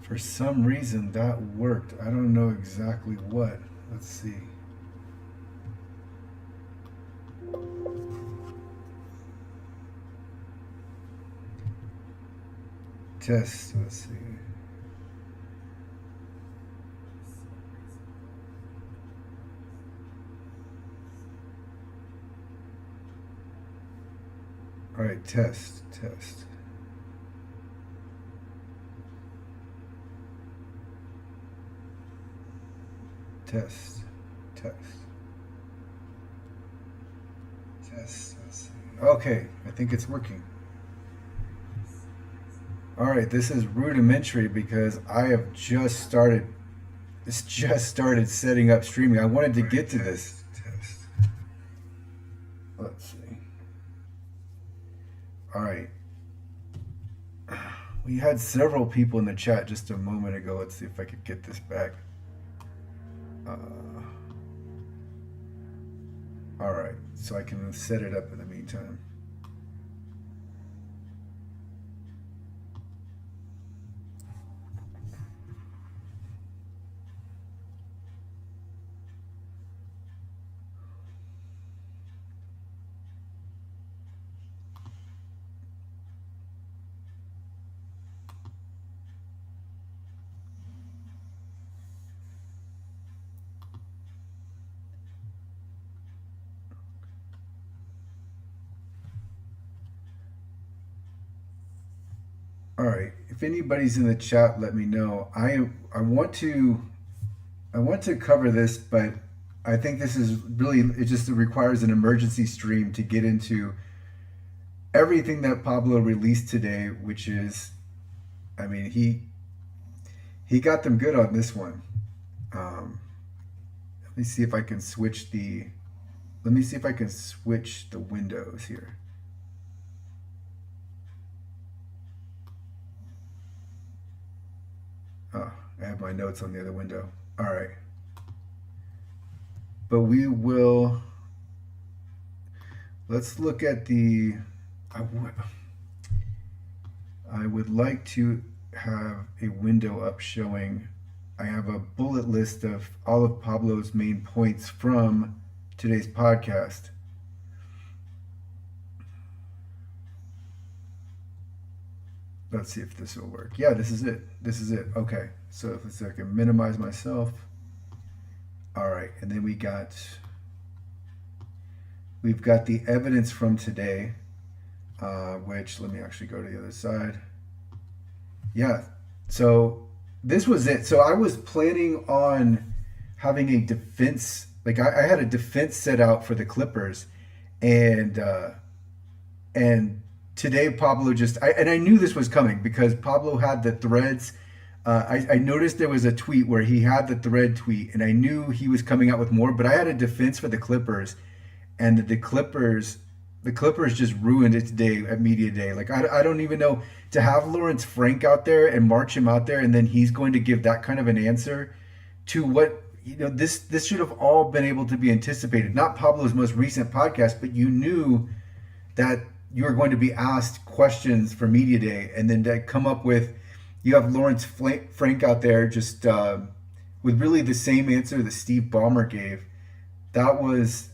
For some reason that worked. I don't know exactly what. Let's see. Test. Let's see. All right, test. Test. Let's see. Okay, I think it's working. All right, this is rudimentary because I have just started. It's just started setting up streaming. I wanted to get to this. Test. Let's see. All right. We had several people in the chat just a moment ago. Let's see if I could get this back. Uh, all right, so I can set it up in the meantime. All right. If anybody's in the chat, let me know. I want to cover this, but I think this is really it just requires an emergency stream to get into everything that Pablo released today, which is, I mean, he got them good on this one. Let me see if I can switch the. Let me see if I can switch the windows here. Oh, I have my notes on the other window. All right. But we will. Let's look at the. I would like to have a window up showing. I have a bullet list of all of Pablo's main points from today's podcast. Let's see if this will work. Yeah, this is it. Okay, so if I can minimize myself. All right, and then we've got the evidence from today, which let me actually go to the other side. Yeah, so this was it. So I was planning on having a defense, like I had a defense set out for the Clippers, and today Pablo and I knew this was coming because Pablo had the threads. I noticed there was a tweet where he had the thread tweet, and I knew he was coming out with more. But I had a defense for the Clippers, and the Clippers just ruined it today at media day. Like I don't even know, to have Lawrence Frank out there and march him out there, and then he's going to give that kind of an answer to what, you know, this should have all been able to be anticipated. Not Pablo's most recent podcast, but you knew that you are going to be asked questions for media day, and then to come up with, you have Lawrence Frank out there just with really the same answer that Steve Ballmer gave. That was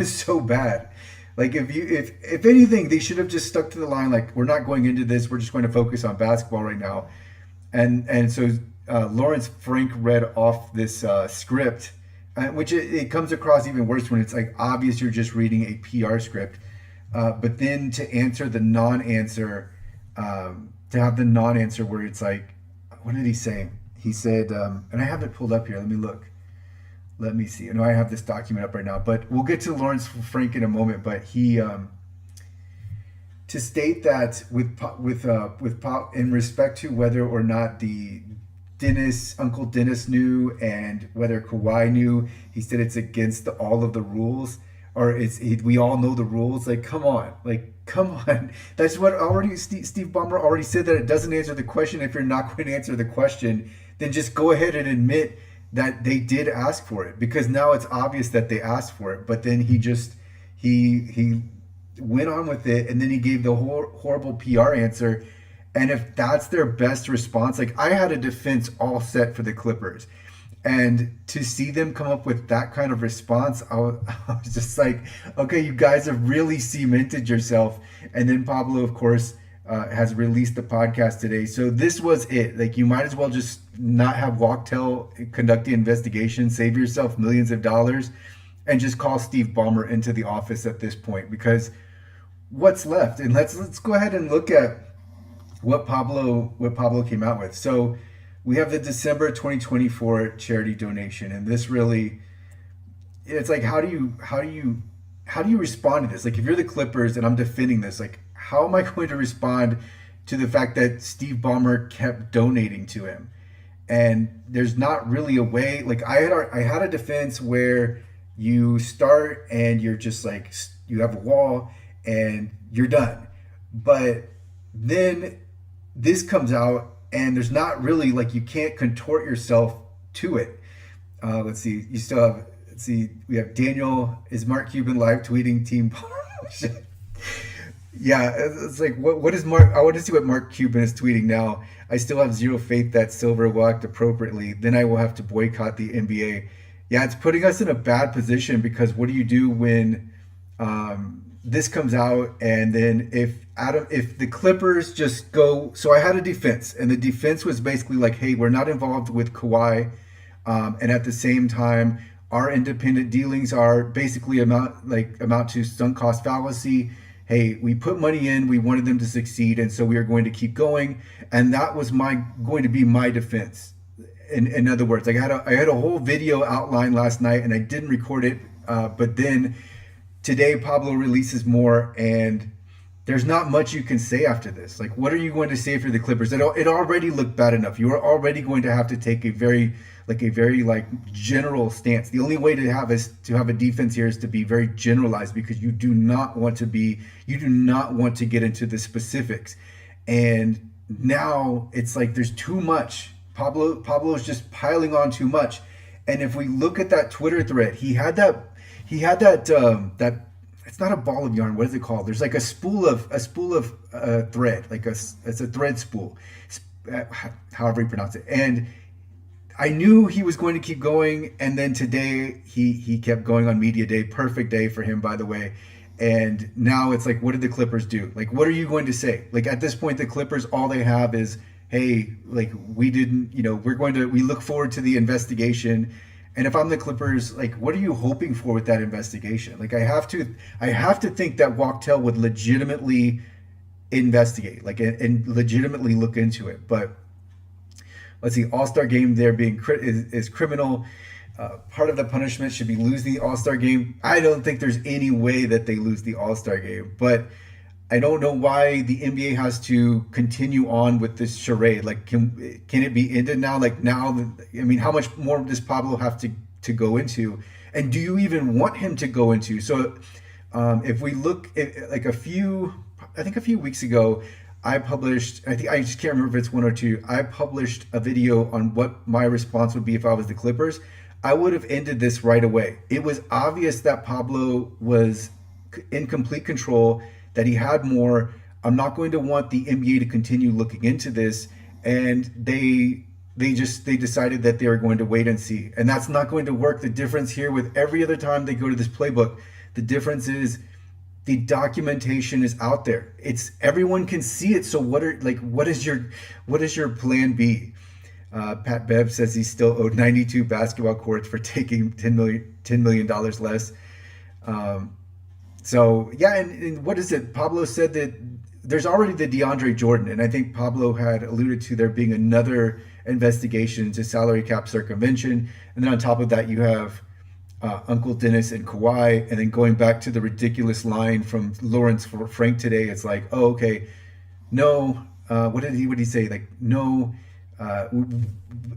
so bad. Like if anything, they should have just stuck to the line. Like, we're not going into this. We're just going to focus on basketball right now. And so Lawrence Frank read off this script, which it comes across even worse when it's like obvious you're just reading a PR script. But then to answer the non-answer, to have the non-answer where it's like, what did he say? He said, and I have it pulled up here. Let me look. Let me see. I know I have this document up right now, but we'll get to Lawrence Frank in a moment. But he, to state that with Pop in respect to whether or not the Uncle Dennis knew and whether Kawhi knew, he said it's against all of the rules. Or we all know the rules. Like, come on. That's what already Steve Ballmer already said, that it doesn't answer the question. If you're not going to answer the question, then just go ahead and admit that they did ask for it, because now it's obvious that they asked for it. But then he went on with it, and then he gave the horrible PR answer, And if that's their best response, like I had a defense all set for the Clippers. And to see them come up with that kind of response, I was just like, okay, you guys have really cemented yourself. And then Pablo, of course, has released the podcast today. So this was it. Like, you might as well just not have Walktail conduct the investigation, save yourself millions of dollars, and just call Steve Ballmer into the office at this point. Because what's left? And let's go ahead and look at what Pablo came out with. So we have the December 2024 charity donation, and this really, it's like, how do you respond to this? Like, if you're the Clippers and I'm defending this, like, how am I going to respond to the fact that Steve Ballmer kept donating to him? And there's not really a way. Like, I had a defense where you start and you're just like, you have a wall and you're done. But then this comes out and there's not really, like, you can't contort yourself to it. Let's see. You still have. Let's see. We have Daniel. Is Mark Cuban live tweeting Team Ballmer? Yeah, it's like, what is Mark? I want to see what Mark Cuban is tweeting now. I still have zero faith that Silver will act appropriately. Then I will have to boycott the NBA. Yeah, it's putting us in a bad position, because what do you do when this comes out, and then if the Clippers just go? So I had a defense, and the defense was basically like, hey, we're not involved with Kawhi, and at the same time, our independent dealings are basically amount to sunk cost fallacy. Hey, we put money in, we wanted them to succeed, and so we are going to keep going. And that was going to be my defense. In other words, like, I had a whole video outlined last night, and I didn't record it. But then today, Pablo releases more, and there's not much you can say after this. Like, what are you going to say for the Clippers? It already looked bad enough. You are already going to have to take a very general stance. The only way to have a defense here is to be very generalized, because you do not want to get into the specifics. And now it's like there's too much. Pablo is just piling on too much. And if we look at that Twitter thread, he had that it's not a ball of yarn. What is it called? There's like a spool of thread, it's a thread spool, however you pronounce it. And I knew he was going to keep going, and then today he kept going on media day. Perfect day for him, by the way. And now it's like, what did the Clippers do? Like, what are you going to say? Like, at this point, the Clippers, all they have is, hey, like, we look forward to the investigation. And if I'm the Clippers, like, what are you hoping for with that investigation? Like, I have to think that Walktail would legitimately investigate, like, and legitimately look into it. But let's see, All-Star game there is criminal. Part of the punishment should be losing the All-Star game. I don't think there's any way that they lose the All-Star game, but I don't know why the NBA has to continue on with this charade. Like, can it be ended now? Like, now, I mean, how much more does Pablo have to go into? And do you even want him to go into? So if we look at, like, a few weeks ago, I just can't remember if it's one or two. I published a video on what my response would be if I was the Clippers. I would have ended this right away. It was obvious that Pablo was in complete control, that he had more. I'm not going to want the NBA to continue looking into this. And they decided that they were going to wait and see. And that's not going to work. The difference here with every other time they go to this playbook, the difference is the documentation is out there. Everyone can see it. So what is your plan B? Pat Bev says he's still owed 92 basketball courts for taking $10 million less. So yeah, and what is it? Pablo said that there's already the DeAndre Jordan, and I think Pablo had alluded to there being another investigation into salary cap circumvention. And then on top of that, you have Uncle Dennis and Kawhi, and then going back to the ridiculous line from Lawrence Frank today, it's like, oh, okay, no, what did he say? Like, no,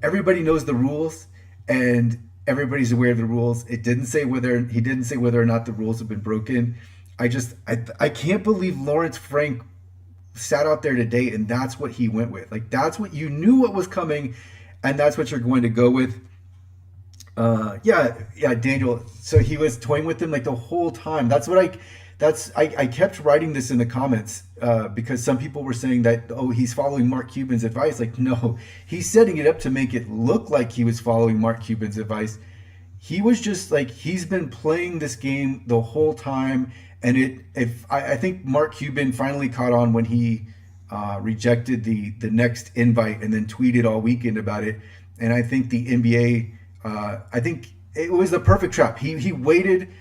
everybody knows the rules, and everybody's aware of the rules. He didn't say whether or not the rules have been broken. I can't believe Lawrence Frank sat out there today and that's what he went with. Like, that's what you knew what was coming, and that's what you're going to go with. Yeah, Daniel. So he was toying with him like the whole time. That's I kept writing this in the comments because some people were saying that, oh, he's following Mark Cuban's advice. Like, no, he's setting it up to make it look like he was following Mark Cuban's advice. He was just like, he's been playing this game the whole time. And I think Mark Cuban finally caught on when he rejected the next invite and then tweeted all weekend about it. And I think the NBA, I think it was the perfect trap. He waited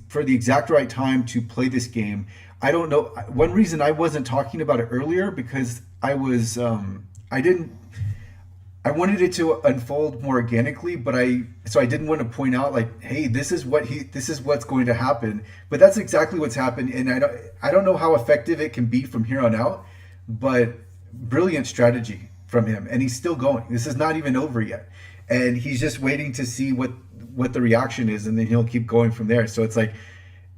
for the exact right time to play this game. I don't know. One reason I wasn't talking about it earlier because I didn't. I wanted it to unfold more organically, but I didn't want to point out like, hey, this is what's going to happen. But that's exactly what's happened, and I don't know how effective it can be from here on out, but brilliant strategy from him, and he's still going. This is not even over yet, and he's just waiting to see what the reaction is, and then he'll keep going from there. So it's like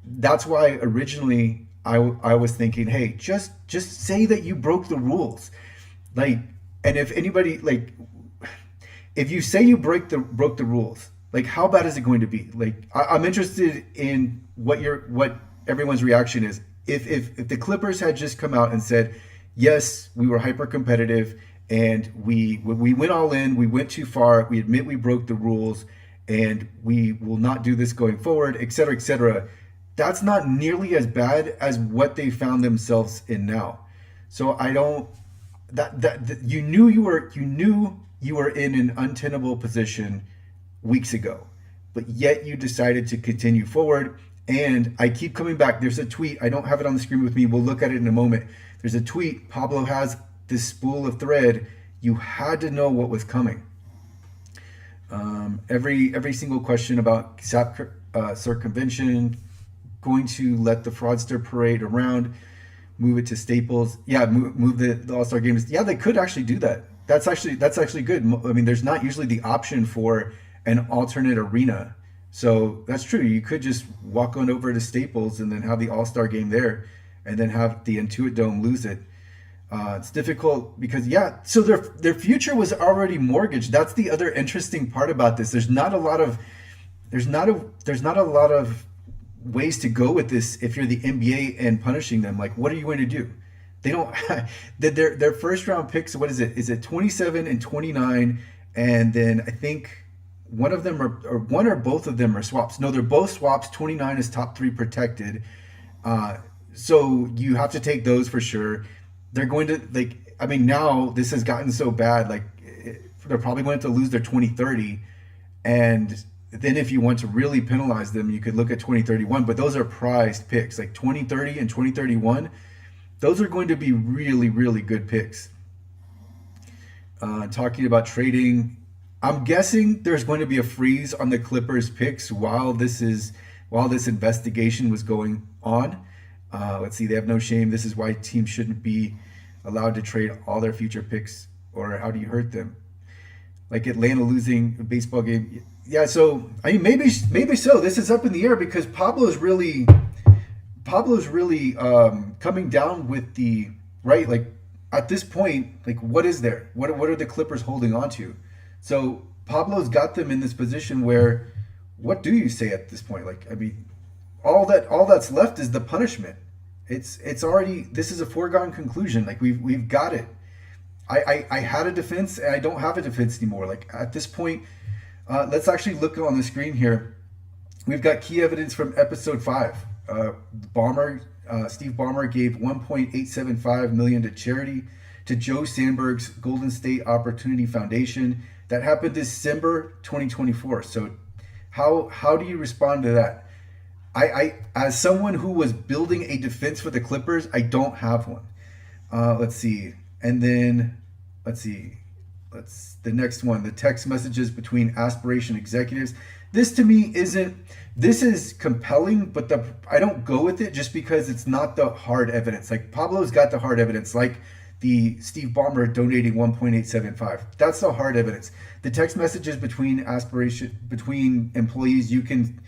that's why originally I was thinking, hey, just say that you broke the rules, like, and if anybody like. If you say you broke the rules, like how bad is it going to be? Like I'm interested in what everyone's reaction is. If the Clippers had just come out and said, yes, we were hyper competitive and we went all in, we went too far, we admit we broke the rules, and we will not do this going forward, et cetera, et cetera. That's not nearly as bad as what they found themselves in now. So I don't that you knew you were in an untenable position weeks ago, but yet you decided to continue forward. And I keep coming back. There's a tweet. I don't have it on the screen with me. We'll look at it in a moment. There's a tweet. Pablo has this spool of thread. You had to know what was coming. Every single question about SAP circumvention, going to let the fraudster parade around, move it to Staples. Yeah, move the All-Star games. Yeah, they could actually do that. That's actually good. I mean, there's not usually the option for an alternate arena. So that's true. You could just walk on over to Staples and then have the All-Star game there and then have the Intuit Dome lose it. It's difficult because, yeah, so their future was already mortgaged. That's the other interesting part about this. There's not a lot of ways to go with this if you're the NBA and punishing them. Like, what are you going to do? They don't their first round picks. What is it? Is it 27 and 29? And then I think one of them or one or both of them are swaps. No, they're both swaps. 29 is top 3 protected. So you have to take those for sure. They're going to now this has gotten so bad. Like they're probably going to lose their 2030, and then if you want to really penalize them, you could look at 2031. But those are prized picks, like 2030 and 2031. Those are going to be really, really good picks. Talking about trading, I'm guessing there's going to be a freeze on the Clippers picks while this investigation was going on. Let's see, they have no shame. This is why teams shouldn't be allowed to trade all their future picks, or how do you hurt them? Like Atlanta losing a baseball game. Yeah, so I mean maybe so. This is up in the air because Pablo's really coming down with the right. Like at this point, like what is there? What are the Clippers holding on to? So Pablo's got them in this position where, what do you say at this point? Like I mean, all that's left is the punishment. It's already, this is a foregone conclusion. Like we've got it. I had a defense and I don't have a defense anymore. Like at this point, let's actually look on the screen here. We've got key evidence from episode 5. Steve Ballmer gave $1.875 million to charity to Joe Sandberg's Golden State Opportunity Foundation. That happened December 2024. So how do you respond to that? I as someone who was building a defense for the Clippers, I don't have one. Let's see. And then the next one, the text messages between aspiration executives. This to me this is compelling, but I don't go with it just because it's not the hard evidence. Like Pablo's got the hard evidence, like the Steve Ballmer donating 1.875. That's the hard evidence. The text messages between employees, you can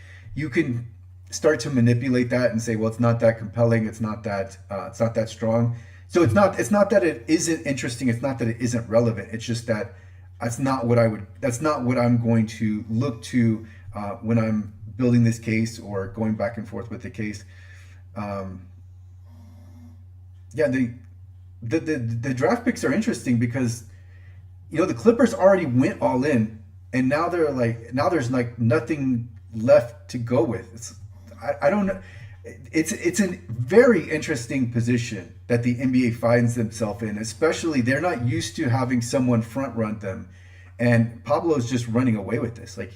start to manipulate that and say, well, it's not that compelling, it's not that strong. So it's not that it isn't interesting, it's not that it isn't relevant. It's just that that's not what I'm going to look to when I'm building this case or going back and forth with the case. Um, yeah, the draft picks are interesting because the Clippers already went all in, and now there's like nothing left to go with. I don't know. It's a very interesting position that the NBA finds themselves in. Especially they're not used to having someone front run them, and Pablo's just running away with this. Like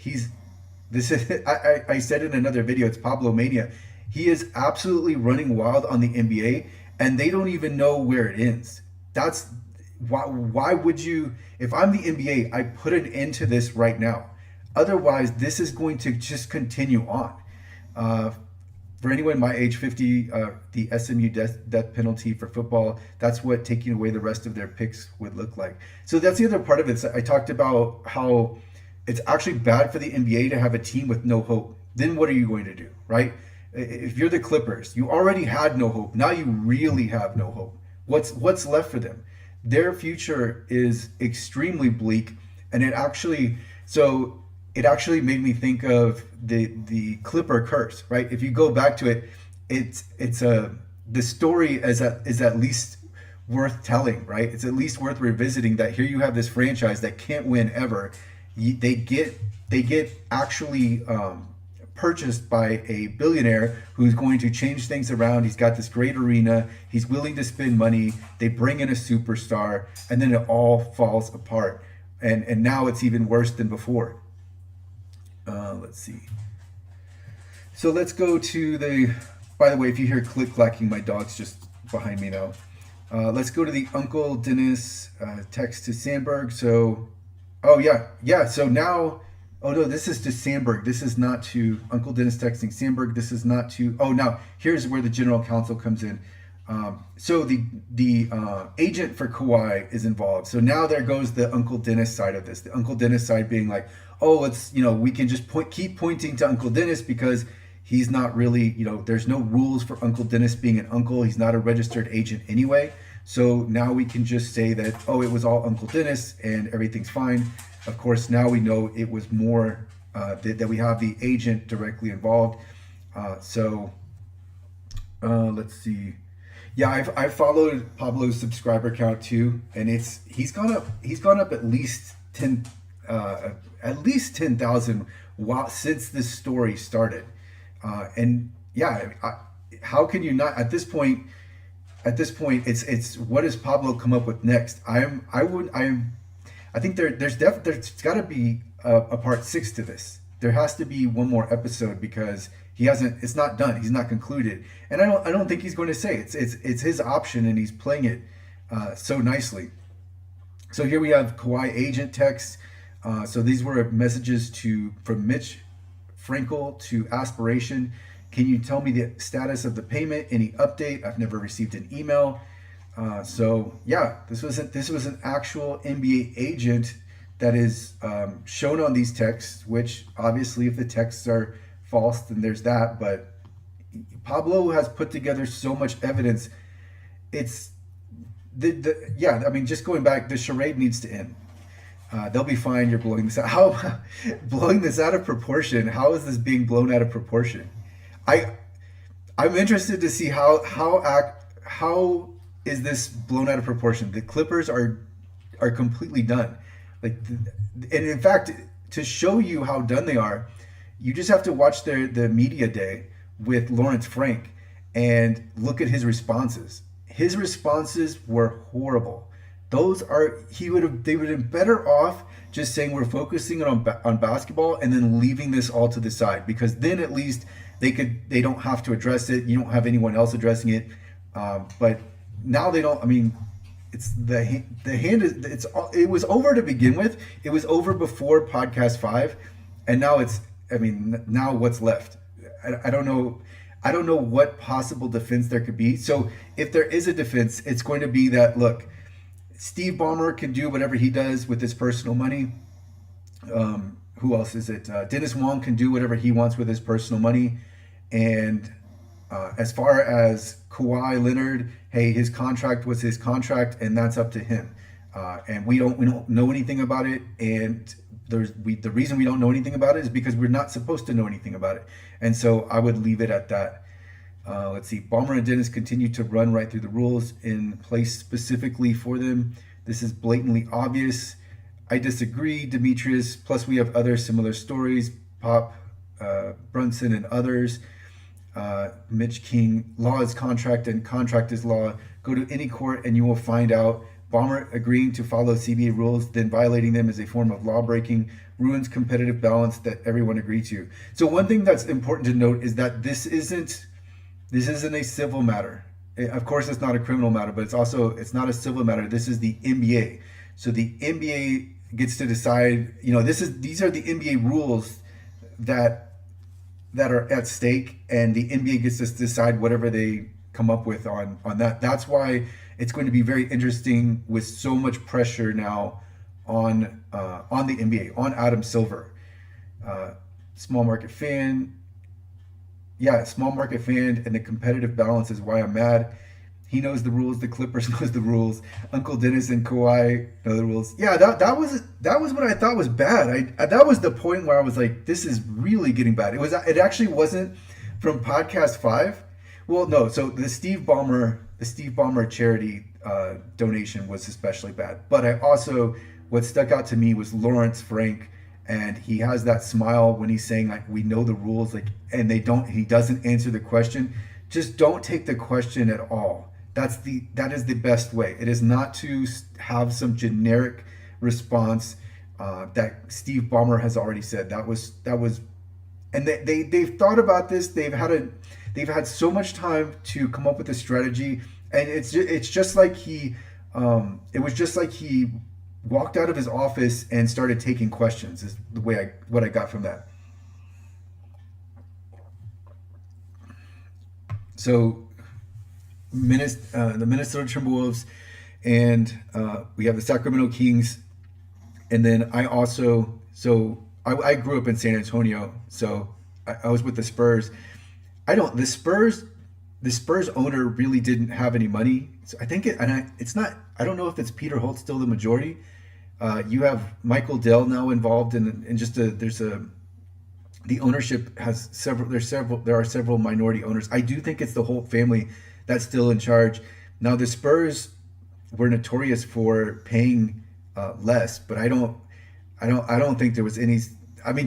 this is I said in another video, it's Pablo mania. He is absolutely running wild on the NBA, and they don't even know where it ends. That's why would you, if I'm the NBA, I put an end to this right now. Otherwise, this is going to just continue on. Uh, for anyone my age, 50, the SMU death penalty for football, that's what taking away the rest of their picks would look like. So that's the other part of it. So I talked about how it's actually bad for the NBA to have a team with no hope. Then what are you going to do, right? If you're the Clippers, you already had no hope. Now you really have no hope. What's left for them? Their future is extremely bleak, and it actually made me think of the Clipper curse, right? If you go back to it, the story is at least worth telling, right? It's at least worth revisiting that here you have this franchise that can't win ever. They get actually purchased by a billionaire who's going to change things around. He's got this great arena. He's willing to spend money. They bring in a superstar, and then it all falls apart. And now it's even worse than before. Let's see. So let's go to by the way, if you hear click clacking, my dog's just behind me now. Let's go to the Uncle Dennis text to Sandberg. So, oh yeah. So now, oh no, this is to Sandberg. This is not to Uncle Dennis texting Sandberg. This is not to. Oh, now here's where the general counsel comes in. So the agent for Kawhi is involved. So now there goes the Uncle Dennis side of this. The Uncle Dennis side being like, oh, we can just keep pointing to Uncle Dennis because he's not really, there's no rules for Uncle Dennis being an uncle. He's not a registered agent anyway. So now we can just say that, oh, it was all Uncle Dennis and everything's fine. Of course, now we know it was more that we have the agent directly involved. Let's see. Yeah, I've followed Pablo's subscriber count too, and he's gone up at least 10,000 since this story started. And yeah, how can you not at this point? It's what does Pablo come up with next? I think there's got to be a part 6 to this. There has to be one more episode because it's not done. He's not concluded, and I don't think he's going to say it's his option, and he's playing it so nicely. So here we have Kawhi agent text. So these were messages from Mitch Frankel to Aspiration. Can you tell me the status of the payment? Any update? I've never received an email. So yeah, this was an actual NBA agent that is shown on these texts. Which obviously, if the texts are false, then there's that. But Pablo has put together so much evidence. It's just going back, the charade needs to end. They'll be fine. You're blowing this out. How blowing this out of proportion? How is this being blown out of proportion? I'm interested to see how is this blown out of proportion. The Clippers are completely done. And in fact, to show you how done they are, you just have to watch the media day with Lawrence Frank and look at his responses. His responses were horrible. They would have been better off just saying we're focusing on basketball and then leaving this all to the side, because then at least they don't have to address it. You don't have anyone else addressing it. But now they don't. I mean, it's the hand is it was over to begin with. It was over before podcast 5, and now now what's left? I don't know. I don't know what possible defense there could be. So if there is a defense, it's going to be that, look, Steve Ballmer can do whatever he does with his personal money. Who else is it? Dennis Wong can do whatever he wants with his personal money. And as far as Kawhi Leonard, hey, his contract was his contract, and that's up to him. And we don't know anything about it. And the reason we don't know anything about it is because we're not supposed to know anything about it. And so I would leave it at that. Let's see. Ballmer and Dennis continue to run right through the rules in place specifically for them. This is blatantly obvious. I disagree, Demetrius. Plus, we have other similar stories. Pop, Brunson, and others. Mitch King. Law is contract, and contract is law. Go to any court, and you will find out. Ballmer agreeing to follow CBA rules, then violating them is a form of law breaking, ruins competitive balance that everyone agreed to. So one thing that's important to note is that this isn't a civil matter. Of course, it's not a criminal matter, but it's not a civil matter. This is the NBA. So the NBA gets to decide. These are the NBA rules that are at stake, and the NBA gets to decide whatever they come up with on that. That's why it's going to be very interesting with so much pressure now on the NBA, on Adam Silver. Small market fan. Yeah, small market fan, and the competitive balance is why I'm mad. He knows the rules. The Clippers knows the rules. Uncle Dennis and Kawhi know the rules. Yeah, that was what I thought was bad. That was the point where I was like, this is really getting bad. It actually wasn't from podcast 5. Well, no. So the Steve Ballmer charity donation was especially bad. But what stuck out to me was Lawrence Frank. And he has that smile when he's saying, like, we know the rules, like, and he doesn't answer the question. Just don't take the question at all. That is the best way. It is not to have some generic response that Steve Ballmer has already said. That was, and they've thought about this. They've had so much time to come up with a strategy, and it's just like it was just like he walked out of his office and started taking questions is what I got from that. So the Minnesota Timberwolves, and we have the Sacramento Kings, and then I grew up in San Antonio, so I was with the Spurs. The Spurs owner really didn't have any money. So I think it's not. I don't know if it's Peter Holt still the majority. You have Michael Dell now involved in just the ownership has several. There are several minority owners. I do think it's the Holt family that's still in charge. Now the Spurs were notorious for paying less, but I don't think there was any. I mean,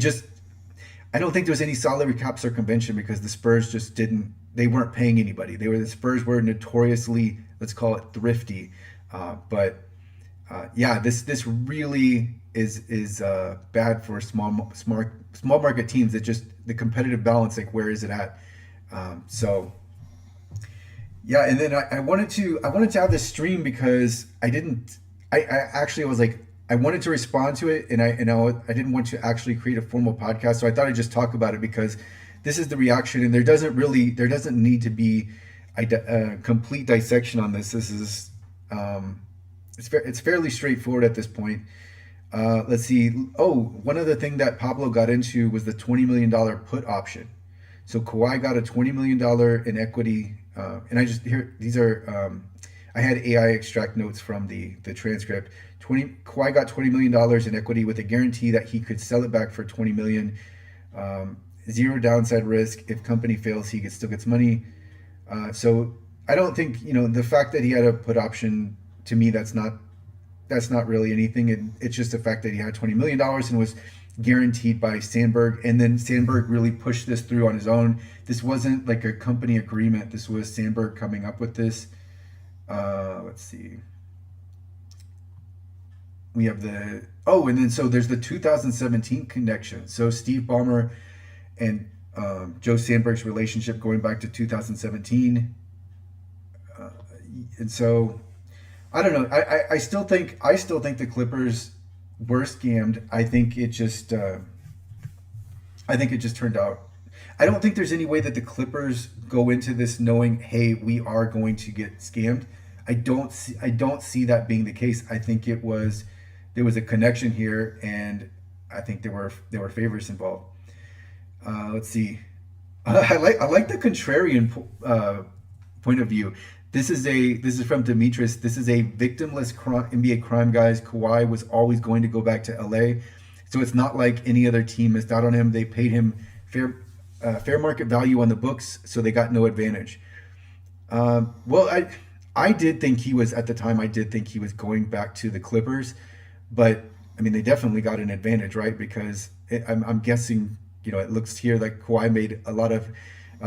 I don't think there was any salary cap circumvention because the Spurs just didn't. They weren't paying anybody. The Spurs were notoriously, let's call it, thrifty. This really is bad for small market teams. It just the competitive balance, like where is it at? And then I wanted to have this stream because I actually was like, I wanted to respond to it, and I didn't want to actually create a formal podcast, so I thought I'd just talk about it because this is the reaction, and there doesn't need to be a complete dissection on this. This is it's fairly straightforward at this point. Let's see. Oh, one other thing that Pablo got into was the $20 million put option. So Kawhi got a $20 million in equity, and these are I had AI extract notes from the transcript. Kawhi got $20 million in equity with a guarantee that he could sell it back for $20 million. Zero downside risk. If company fails, he still gets money. So I don't think, the fact that he had a put option, to me, that's not really anything. It's just the fact that he had $20 million and was guaranteed by Sandberg. And then Sandberg really pushed this through on his own. This wasn't like a company agreement. This was Sandberg coming up with this. Let's see. We have so there's the 2017 connection. So Steve Ballmer and Joe Sandberg's relationship going back to 2017. And so I don't know. I still think the Clippers were scammed. I think it just turned out. I don't think there's any way that the Clippers go into this knowing, hey, we are going to get scammed. I don't see that being the case. I think there was a connection here, and I think there were favors involved. Let's see. I like the contrarian point of view. This is from Demetrius. This is a victimless NBA crime, guys. Kawhi was always going to go back to LA, so it's not like any other team missed out on him. They paid him fair market value on the books, so they got no advantage. Well, I did think he was at the time. I did think he was going back to the Clippers, but I mean, they definitely got an advantage, right? Because I'm guessing, it looks here like Kawhi made a lot of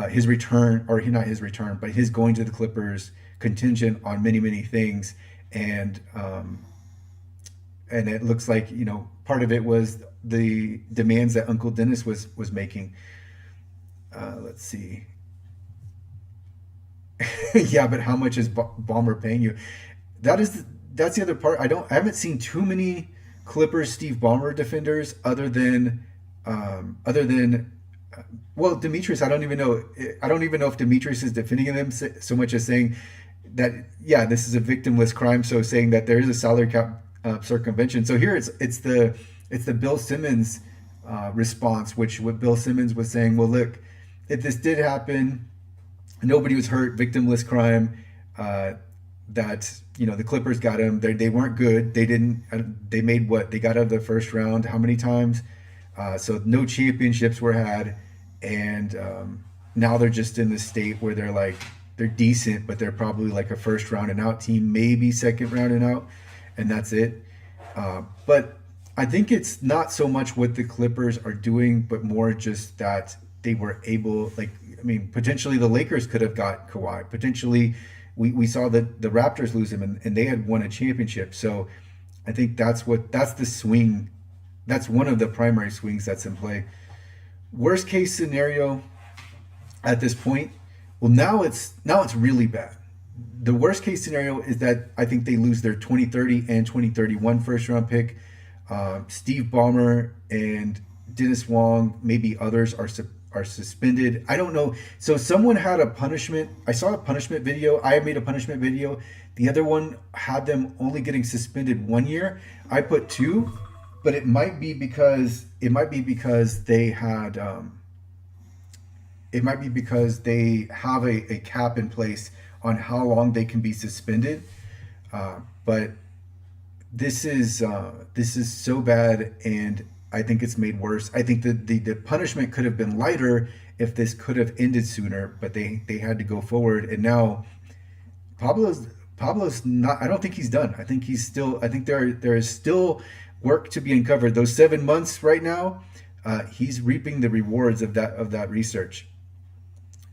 his return, or he not his return, but his going to the Clippers contingent on many many things, and and it looks like part of it was the demands that Uncle Dennis was making. Let's see. Yeah, but how much is Bomber paying you? That's the other part. I haven't seen too many Clippers Steve Ballmer defenders other than well, Demetrius. I don't even know. I don't even know if Demetrius is defending them so much as saying that, yeah, this is a victimless crime. So saying that there is a salary cap circumvention. So here it's the Bill Simmons response, which what Bill Simmons was saying. Well, look, if this did happen, nobody was hurt, victimless crime. That the Clippers got him. They weren't good. They didn't. They made what they got out of the first round. How many times? So no championships were had, and now they're just in this state where they're decent, but they're probably like a first round and out team, maybe second round and out, and that's it. But I think it's not so much what the Clippers are doing, but more just that they were able, potentially the Lakers could have got Kawhi. Potentially, we saw that the Raptors lose him, and they had won a championship. So I think that's the swing. That's one of the primary swings that's in play. Worst case scenario at this point, well, now it's really bad. The worst case scenario is that I think they lose their 2030 and 2031 first round pick. Steve Ballmer and Dennis Wong, maybe others are suspended. I don't know. So someone had a punishment. I saw a punishment video. I made a punishment video. The other one had them only getting suspended 1 year. I put 2, but it might be because they had it might be because they have a cap in place on how long they can be suspended. But this is so bad, and I think it's made worse. I think that the punishment could have been lighter if this could have ended sooner, but they had to go forward. And now Pablo's not. I don't think he's done. I think he's still. I think there is still work to be uncovered. Those 7 months right now, he's reaping the rewards of that research.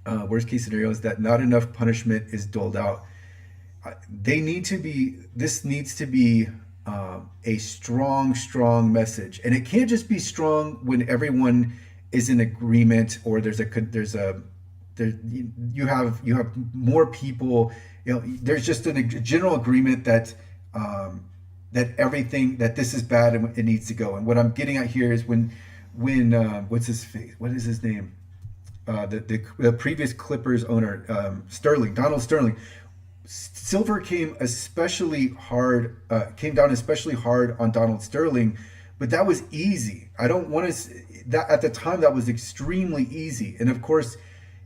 Worst case scenario is that not enough punishment is doled out. This needs to be a strong message, and it can't just be strong when everyone is in agreement, or you have more people. There's just a general agreement that everything, that this is bad and it needs to go. And what I'm getting at here is when what's his face? What is his name? The previous Clippers owner, Donald Sterling. Silver came down especially hard on Donald Sterling, but that was easy. I don't want to that at the time that was extremely easy. And of course,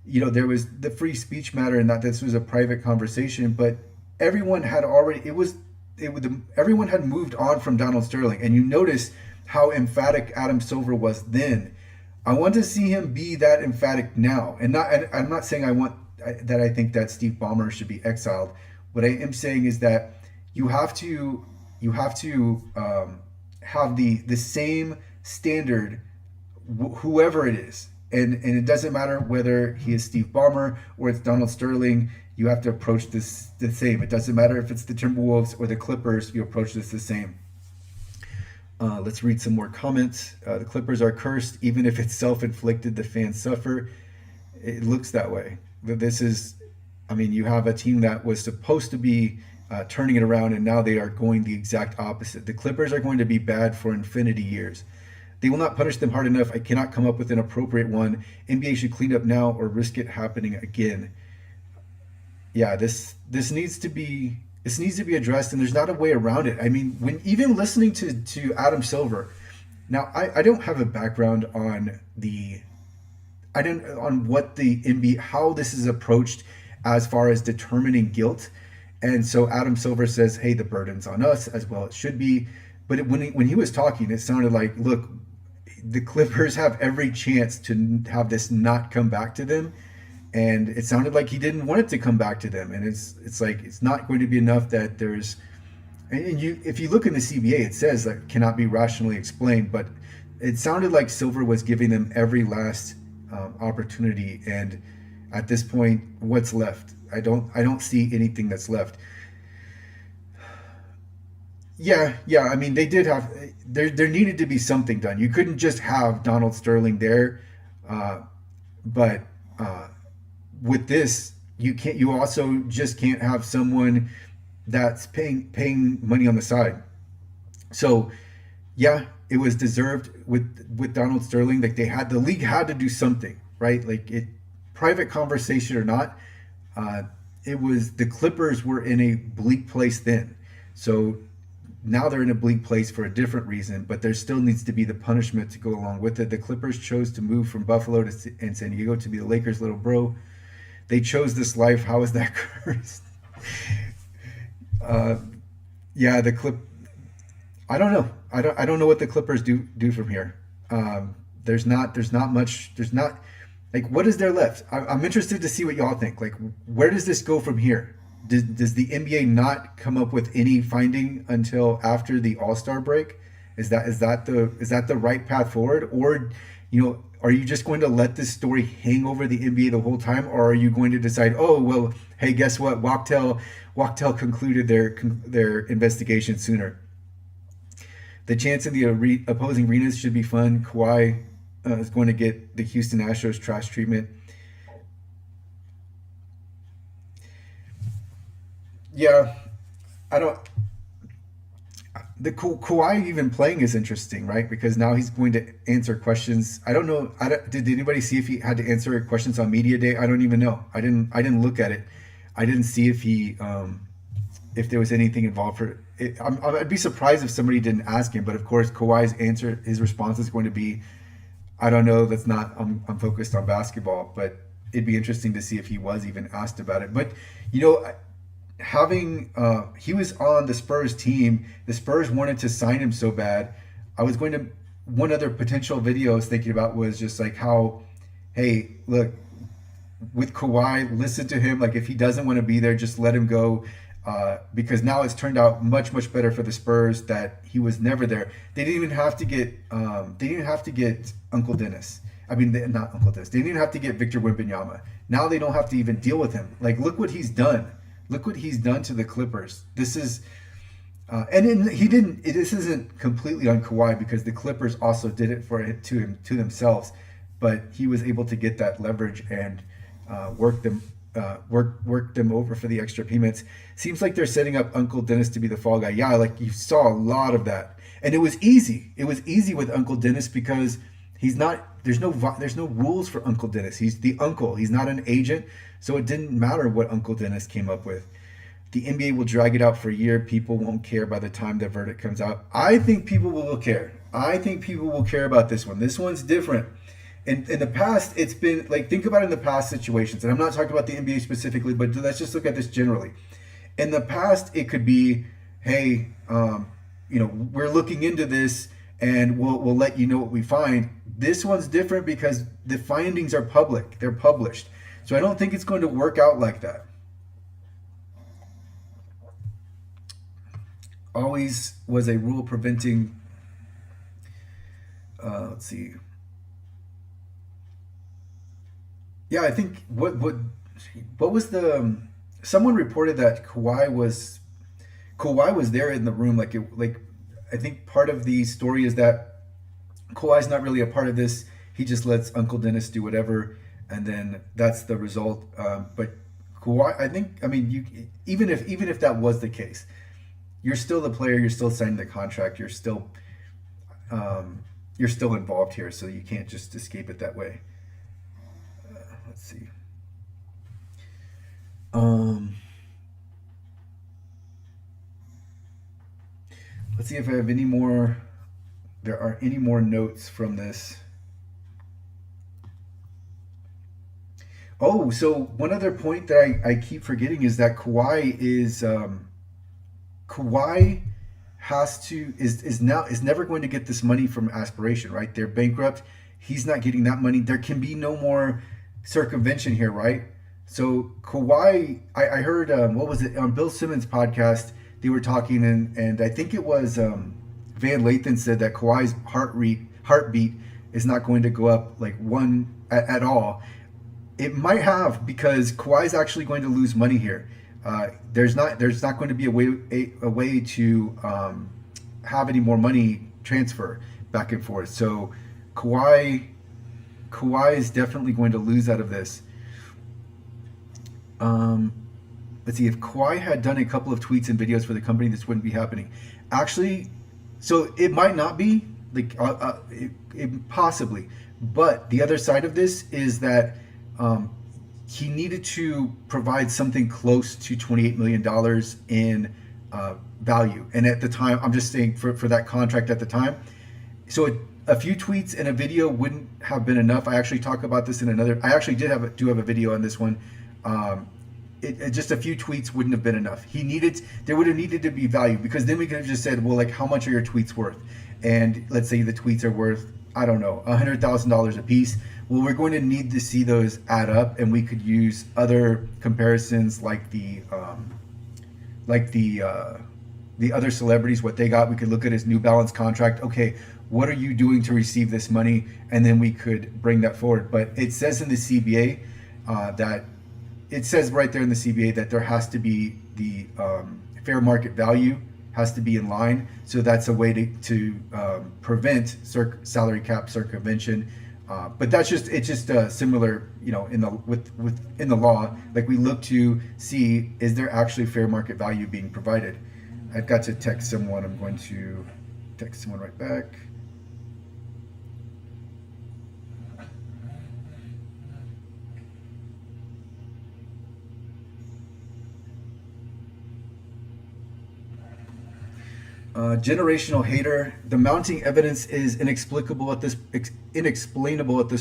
there was the free speech matter, and that this was a private conversation, but everyone had everyone had moved on from Donald Sterling, and you notice how emphatic Adam Silver was then. I want to see him be that emphatic now, and I'm not saying I think that Steve Ballmer should be exiled. What I am saying is that you have to have the same standard, whoever it is, and it doesn't matter whether he is Steve Ballmer or it's Donald Sterling. You have to approach this the same. It doesn't matter if it's the Timberwolves or the Clippers. You approach this the same. Let's read some more comments. The Clippers are cursed, even if it's self-inflicted. The fans suffer. It looks that way. This is, you have a team that was supposed to be turning it around, and now they are going the exact opposite. The Clippers are going to be bad for infinity years. They will not punish them hard enough. I cannot come up with an appropriate one. NBA should clean up now or risk it happening again. Yeah, this needs to be addressed, and there's not a way around it. When even listening to Adam Silver, now I don't have a background on what the NBA, how this is approached as far as determining guilt. And so Adam Silver says, hey, the burden's on us, as well it should be. But when he was talking, it sounded like, look, the Clippers have every chance to have this not come back to them, and it sounded like he didn't want it to come back to them. And it's like it's not going to be enough that there's and you if you look in the CBA, it says that cannot be rationally explained, but it sounded like Silver was giving them every last opportunity, and at this point, what's left? I don't see anything that's left. Yeah. I mean, they did have there needed to be something done. You couldn't just have Donald Sterling there, uh, but with this, you can't. You also just can't have someone that's paying money on the side. So yeah, it was deserved with Donald Sterling. Like the league had to do something, right? Like it, private conversation or not, uh, it was the Clippers were in a bleak place then. So now they're in a bleak place for a different reason, but there still needs to be the punishment to go along with it. The Clippers chose to move from Buffalo and San Diego to be the Lakers' little bro. They chose this life. How is that cursed? Uh, yeah, the Clip. I don't know. I don't know what the Clippers do from here. There's not much. There's not like what is there left. I'm interested to see what y'all think. Like where does this go from here? Does the NBA not come up with any finding until after the All Star break? Is that the right path forward, or are you just going to let this story hang over the NBA the whole time, or are you going to decide, oh well, hey, guess what? Walktel concluded their investigation sooner. The chance in the opposing arenas should be fun. Kawhi is going to get the Houston Astros trash treatment. Yeah, I don't. The Kawhi even playing is interesting, right? Because now he's going to answer questions. I don't know. Did anybody see if he had to answer questions on media day? I don't even know. I didn't look at it. I didn't see if there was anything involved for it. I'd be surprised if somebody didn't ask him. But of course, Kawhi's answer, his response is going to be, I don't know. That's not. I'm focused on basketball. But it'd be interesting to see if he was even asked about it. But you know, having he was on the Spurs team. The Spurs wanted to sign him so bad. I was going to one other potential video I was thinking about was just like how, hey, look, with Kawhi, listen to him. Like if he doesn't want to be there, just let him go. Because now it's turned out much better for the Spurs that he was never there. They didn't even have to get Uncle Dennis. I mean, not Uncle Dennis. They didn't even have to get Victor Wembanyama. Now they don't have to even deal with him. Like look what he's done. Look what he's done to the Clippers. This is, he didn't. This isn't completely on Kawhi because the Clippers also did it to themselves, but he was able to get that leverage and work them over for the extra payments. Seems like they're setting up Uncle Dennis to be the fall guy. Yeah, like you saw a lot of that, and it was easy. It was easy with Uncle Dennis because he's not. There's no rules for Uncle Dennis. He's the uncle. He's not an agent, so it didn't matter what Uncle Dennis came up with. The NBA will drag it out for a year. People won't care by the time the verdict comes out. I think people will care. I think people will care about this one. This one's different. In the past, it's been like think about it in the past situations, and I'm not talking about the NBA specifically, but let's just look at this generally. In the past, it could be, hey, we're looking into this, and we'll let you know what we find. This one's different because the findings are public; they're published. So I don't think it's going to work out like that. Always was a rule preventing. Let's see. Yeah, I think what was the someone reported that Kawhi was there in the room like I think part of the story is that Kawhi's not really a part of this. He just lets Uncle Dennis do whatever, and then that's the result. But Kawhi, I mean, even if that was the case, you're still the player. You're still signing the contract. You're still involved here, so you can't just escape it that way. Let's see. Um, let's see if I have any more. There are any more notes from this. Oh, so one other point that I keep forgetting is that Kawhi is never going to get this money from aspiration, right? They're bankrupt. He's not getting that money. There can be no more circumvention here, right? So Kawhi, I heard what was it on Bill Simmons' podcast? They were talking, and I think it was Van Lathan said that Kawhi's heartbeat is not going to go up like one at all. It might have, because Kawhi's actually going to lose money here. There's not going to be a way to have any more money transfer back and forth. So Kawhi is definitely going to lose out of this. Let's see, if Kawhi had done a couple of tweets and videos for the company, this wouldn't be happening. Actually, so it might not be like it possibly, but the other side of this is that he needed to provide something close to $28 million in value. And at the time, I'm just saying for that contract at the time. So a few tweets and a video wouldn't have been enough. I actually talk about this in another, I actually do have a video on this one. Just a few tweets wouldn't have been enough. There would have needed to be value, because then we could have just said, well, like, how much are your tweets worth? And let's say the tweets are worth, I don't know, $100,000 a piece. Well, we're going to need to see those add up, and we could use other comparisons like the other celebrities, what they got. We could look at his New Balance contract. Okay, what are you doing to receive this money? And then we could bring that forward. But it says in the CBA that it says right there in the CBA that there has to be the fair market value has to be in line. So that's a way to prevent salary cap circumvention. But it's just similar, in the law. Like, we look to see, is there actually fair market value being provided? I've got to text someone. I'm going to text someone right back. Generational hater. The mounting evidence is inexplicable at this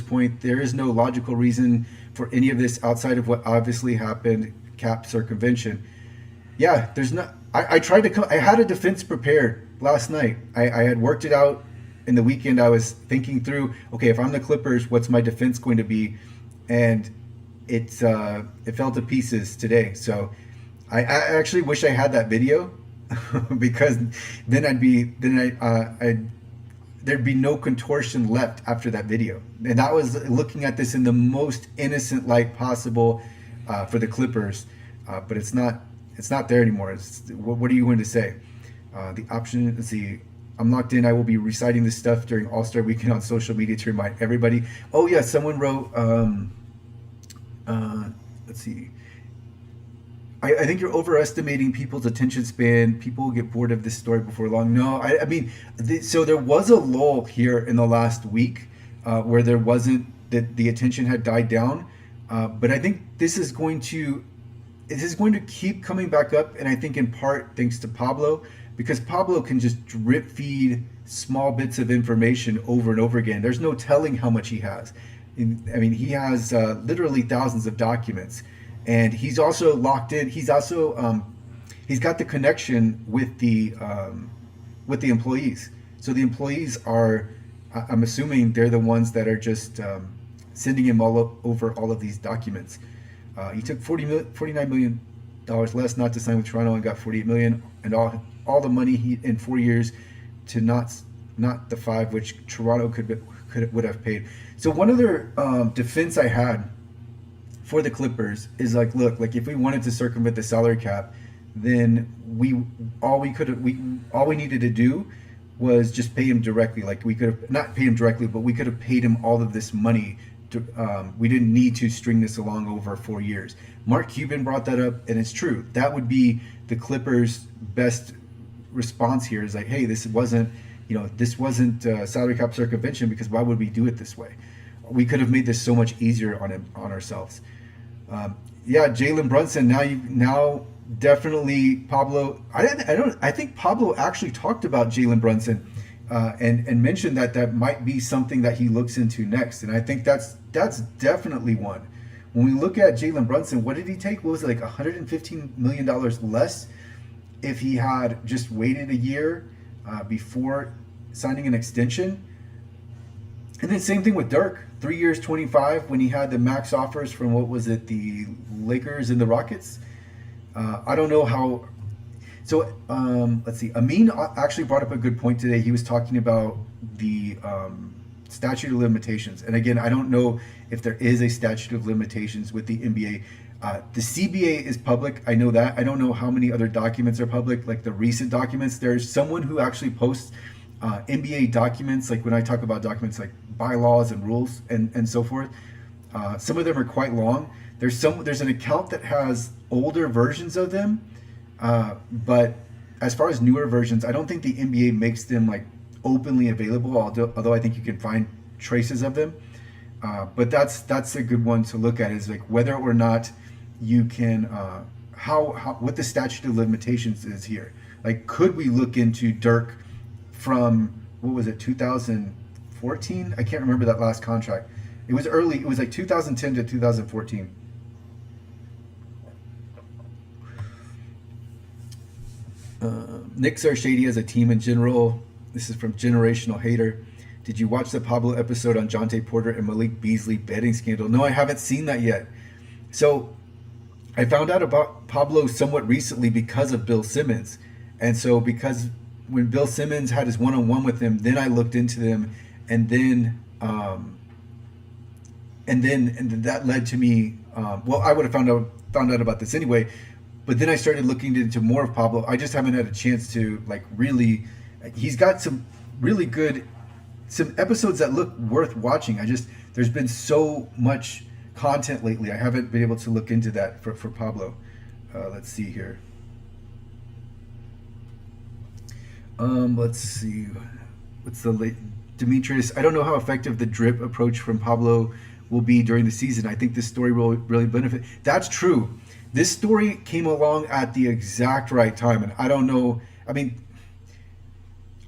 point. There is no logical reason for any of this outside of what obviously happened. Cap circumvention. Yeah, there's not. I tried to come. I had a defense prepared last night. I had worked it out in the weekend. I was thinking through, okay, if I'm the Clippers, what's my defense going to be? And it fell to pieces today. So I actually wish I had that video. Because then there'd be no contortion left after that video. And that was looking at this in the most innocent light possible for the Clippers, but it's not there anymore. What are you going to say? The option, let's see. I'm locked in. I will be reciting this stuff during All-Star Weekend on social media to remind everybody. Oh yeah, someone wrote. Let's see. I think you're overestimating people's attention span. People will get bored of this story before long. No, I mean, so there was a lull here in the last week where there wasn't, that the attention had died down. But I think this is going to keep coming back up. And I think in part thanks to Pablo, because Pablo can just drip feed small bits of information over and over again. There's no telling how much he has. I mean, he has literally thousands of documents. And he's also locked in. He's also he's got the connection with the employees. So the employees are, I'm assuming they're the ones that are just sending him over all of these documents. He took $49 million less not to sign with Toronto and got $48 million, and all the money he in 4 years to not the 5 which Toronto would have paid. So one other defense I had for the Clippers is like, look, like, if we wanted to circumvent the salary cap, then all we needed to do was just pay him directly. Like, we could have not paid him directly, but we could have paid him all of this money. We didn't need to string this along over 4 years. Mark Cuban brought that up, and it's true. That would be the Clippers' best response here. Is like, hey, this wasn't salary cap circumvention, because why would we do it this way? We could have made this so much easier on ourselves. Yeah, Jalen Brunson. Now definitely Pablo. I think Pablo actually talked about Jalen Brunson and mentioned that might be something that he looks into next. And I think that's definitely one. When we look at Jalen Brunson, what did he take? What was it, like $115 million less if he had just waited a year before signing an extension. And then same thing with Dirk, 3 years, 25, when he had the max offers from what was it, the Lakers and the Rockets. I don't know how. So let's see. Amin actually brought up a good point today. He was talking about the statute of limitations, and again, I don't know if there is a statute of limitations with the NBA. The CBA is public. I know that. I don't know how many other documents are public, like the recent documents. There's someone who actually posts NBA documents, like when I talk about documents like bylaws and rules and so forth. Some of them are quite long. There's an account that has older versions of them, but as far as newer versions, I don't think the NBA makes them like openly available. Although I think you can find traces of them. But that's a good one to look at, is like whether or not you can how what the statute of limitations is here. Like, could we look into Dirk from, what was it, 2014? I can't remember that last contract. It was early. It was like 2010 to 2014. Knicks are shady as a team in general. This is from Generational Hater. Did you watch the Pablo episode on Jonte Porter and Malik Beasley betting scandal? No, I haven't seen that yet. So I found out about Pablo somewhat recently because of Bill Simmons. And so because when Bill Simmons had his one-on-one with him, then I looked into them, and then that led to me. Well, I would have found out about this anyway, but then I started looking into more of Pablo. I just haven't had a chance to like really. He's got some really good, some episodes that look worth watching. There's been so much content lately. I haven't been able to look into that for Pablo. Let's see here. Let's see. What's the late Demetrius? I don't know how effective the drip approach from Pablo will be during the season. I think this story will really benefit. That's true. This story came along at the exact right time, and I don't know. I mean,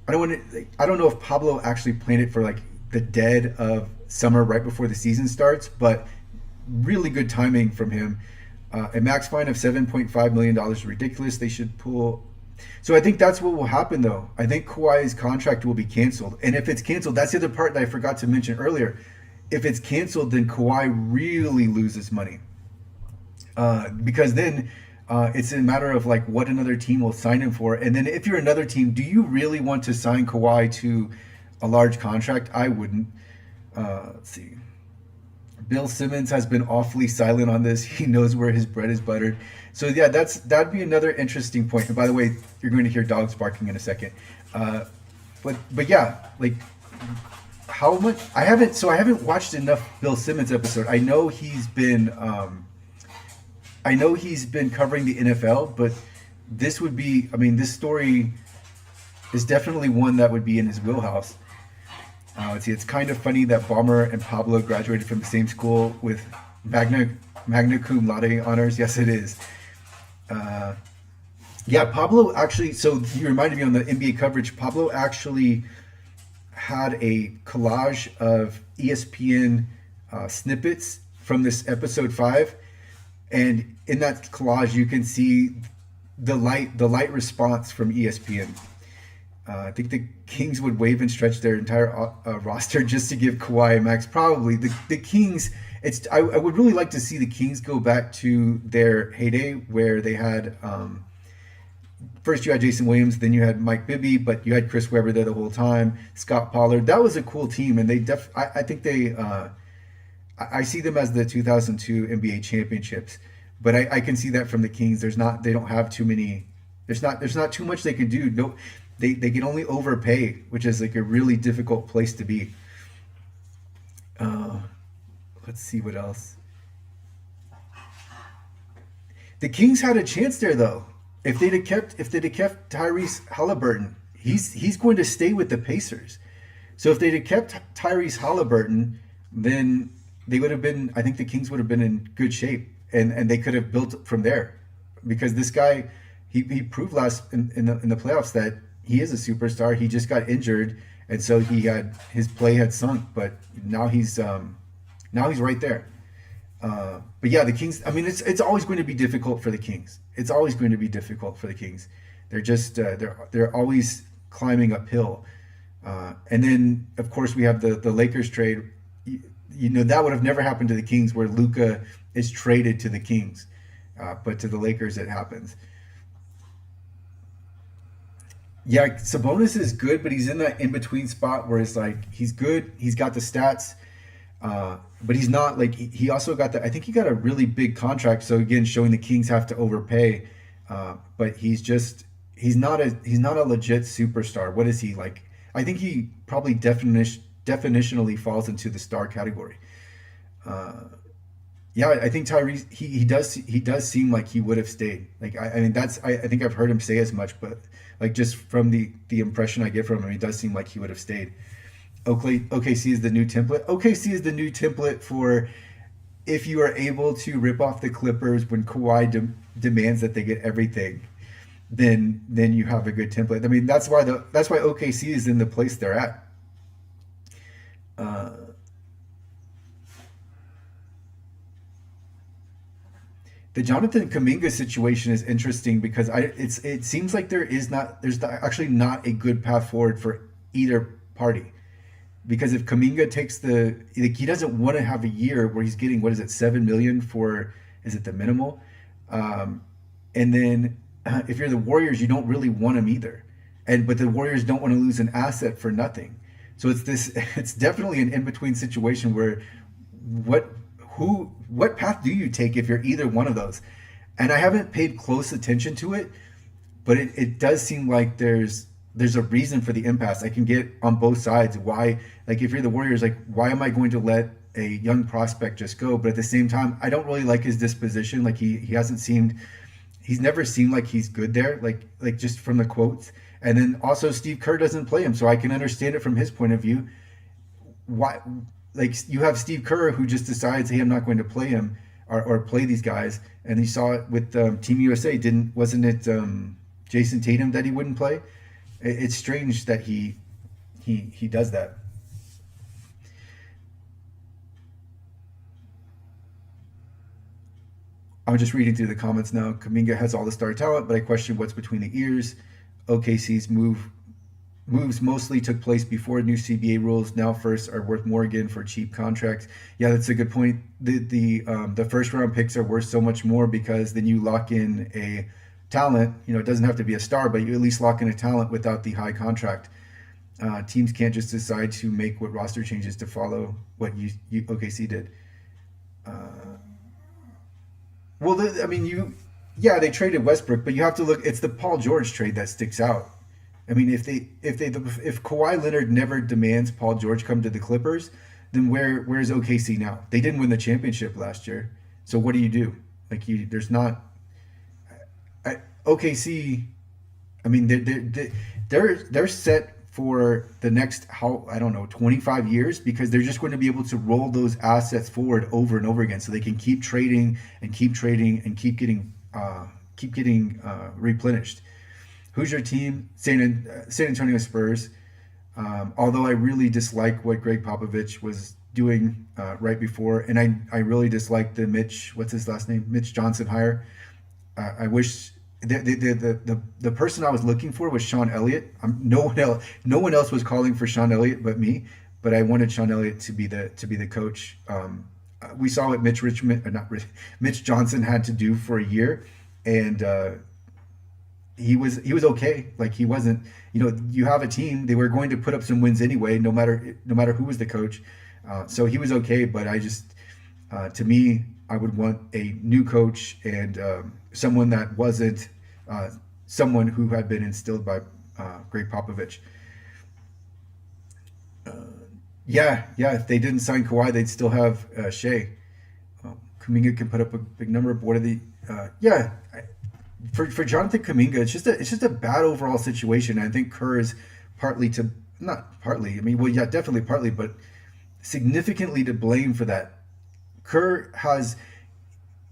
I don't know if Pablo actually planned it for like the dead of summer, right before the season starts, but really good timing from him. A max fine of $7.5 million is ridiculous. They should pull. So I think that's what will happen, though. I think Kawhi's contract will be canceled. And if it's canceled, that's the other part that I forgot to mention earlier. If it's canceled, then Kawhi really loses money. Because then it's a matter of like what another team will sign him for. And then if you're another team, do you really want to sign Kawhi to a large contract? I wouldn't. Let's see. Bill Simmons has been awfully silent on this. He knows where his bread is buttered. So yeah, that'd be another interesting point. And by the way, you're going to hear dogs barking in a second. But yeah, like how much I haven't watched enough Bill Simmons episode. I know he's been covering the NFL, but this would be, I mean, this story is definitely one that would be in his wheelhouse. Let's see, it's kind of funny that Bomber and Pablo graduated from the same school with magna cum laude honors. Yes, it is. Yeah, Pablo actually, so you reminded me on the NBA coverage, Pablo actually had a collage of ESPN snippets from this episode 5. And in that collage, you can see the light response from ESPN. I think the Kings would waive and stretch their entire roster just to give Kawhi a max. Probably the Kings. I would really like to see the Kings go back to their heyday where they had first you had Jason Williams, then you had Mike Bibby, but you had Chris Webber there the whole time. Scott Pollard. That was a cool team, and I think they. I see them as the 2002 NBA championships, but I can see that from the Kings. They don't have too many. There's not too much they can do. No, they can only overpay, which is like a really difficult place to be. Let's see what else. The Kings had a chance there though. If they'd have kept Tyrese Halliburton, he's going to stay with the Pacers. So if they'd have kept Tyrese Halliburton, then they would have been. I think the Kings would have been in good shape, and they could have built from there, because this guy, he proved last in the playoffs that he is a superstar. He just got injured, and so his play had sunk. But now he's right there. But yeah, the Kings. I mean, it's always going to be difficult for the Kings. It's always going to be difficult for the Kings. They're just they're always climbing uphill. And then, of course, we have the Lakers trade. You know, that would have never happened to the Kings, where Luka is traded to the Kings, but to the Lakers it happens. Yeah, Sabonis is good, but he's in that in between spot where it's like he's good, he's got the stats, but he's not like he also got the. I think he got a really big contract, so again, showing the Kings have to overpay. But he's not a legit superstar. What is he like? I think he probably definitionally falls into the star category. Yeah, I think Tyrese he does seem like he would have stayed. Like I mean I think I've heard him say as much, but like just from the impression I get from him, he does seem like he would have stayed. OKC is the new template. OKC is the new template for if you are able to rip off the Clippers when Kawhi demands that they get everything, then you have a good template. I mean that's why OKC is in the place they're at. Uh, the Jonathan Kaminga situation is interesting because it seems like there's actually not a good path forward for either party. Because if Kaminga takes like he doesn't want to have a year where he's getting what is it 7 million for is it the minimal, and then if you're the Warriors you don't really want him either, but the Warriors don't want to lose an asset for nothing, so it's definitely an in between situation where what what path do you take if you're either one of those, and I haven't paid close attention to it, but it does seem like there's a reason for the impasse. I can get on both sides why, like if you're the Warriors, like why am I going to let a young prospect just go? But at the same time, I don't really like his disposition. Like he's never seemed like he's good there. Like just from the quotes, and then also Steve Kerr doesn't play him, so I can understand it from his point of view. Why, like you have Steve Kerr who just decides, hey, I'm not going to play him or play these guys, and you saw it with Team USA. Wasn't it Jason Tatum that he wouldn't play? It's strange that he does that. I'm just reading through the comments now. Kaminga has all the star talent, but I question what's between the ears. OKC's moves mostly took place before new CBA rules. Now firsts are worth more again for cheap contracts. Yeah, that's a good point. The first round picks are worth so much more because then you lock in a talent. You know, it doesn't have to be a star, but you at least lock in a talent without the high contract. Teams can't just decide to make what roster changes to follow what you OKC did. Uh, I mean, yeah, they traded Westbrook, but you have to look. It's the Paul George trade that sticks out. I mean, if Kawhi Leonard never demands Paul George come to the Clippers, then where's OKC now? They didn't win the championship last year, so what do you do? Like there's not. OKC, I mean, they're set for the next how I don't know 25 years because they're just going to be able to roll those assets forward over and over again, so they can keep trading and keep trading and keep getting replenished. Who's your team? San Antonio Spurs. Although I really dislike what Greg Popovich was doing right before, and I really dislike the what's his last name, Mitch Johnson hire. I wish the person I was looking for was Sean Elliott. No one else was calling for Sean Elliott but me. But I wanted Sean Elliott to be the coach. We saw what Mitch Johnson had to do for a year, and he was okay. Like he wasn't. You know, you have a team. They were going to put up some wins anyway, no matter who was the coach. So he was okay. But I just to me, I would want a new coach and someone that wasn't someone who had been instilled by Greg Popovich. Uh, yeah. If they didn't sign Kawhi, they'd still have Shea. Kaminga can put up a big number. But what are the? Yeah, for Jonathan Kaminga, it's just a bad overall situation. I think Kerr is partly to not partly. I mean, well, yeah, definitely partly, but significantly to blame for that. Kerr has,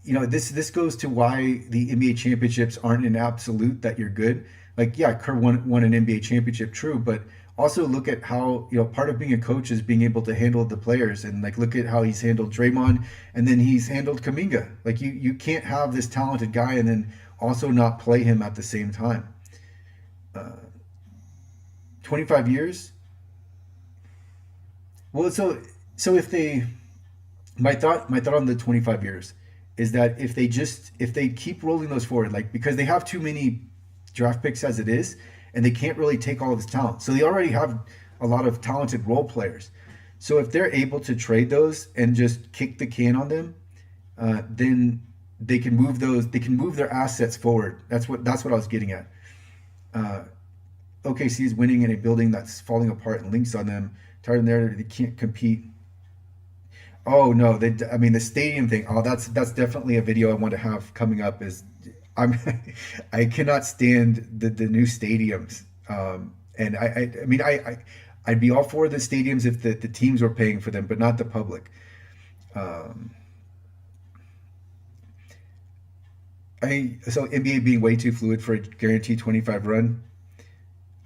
this goes to why the NBA championships aren't an absolute that you're good. Like, yeah, Kerr won an NBA championship, true, but also look at how, part of being a coach is being able to handle the players, and like look at how he's handled Draymond, and then he's handled Kaminga. Like you can't have this talented guy and then also not play him at the same time. Uh, 25 years. Well, so if they my thought on the 25 years is that if they keep rolling those forward, like, because they have too many draft picks as it is, and they can't really take all of his talent. So they already have a lot of talented role players. So if they're able to trade those and just kick the can on them, then they can move those. They can move their assets forward. That's what I was getting at. Uh, OKC is winning in a building that's falling apart and links on them. Tired of there, they can't compete. Oh no, I mean the stadium thing. Oh, that's definitely a video I want to have coming up. Is I'm I cannot stand the new stadiums. And I mean I'd be all for the stadiums if the teams were paying for them, but not the public. Um, I so NBA being way too fluid for a guaranteed 25 run.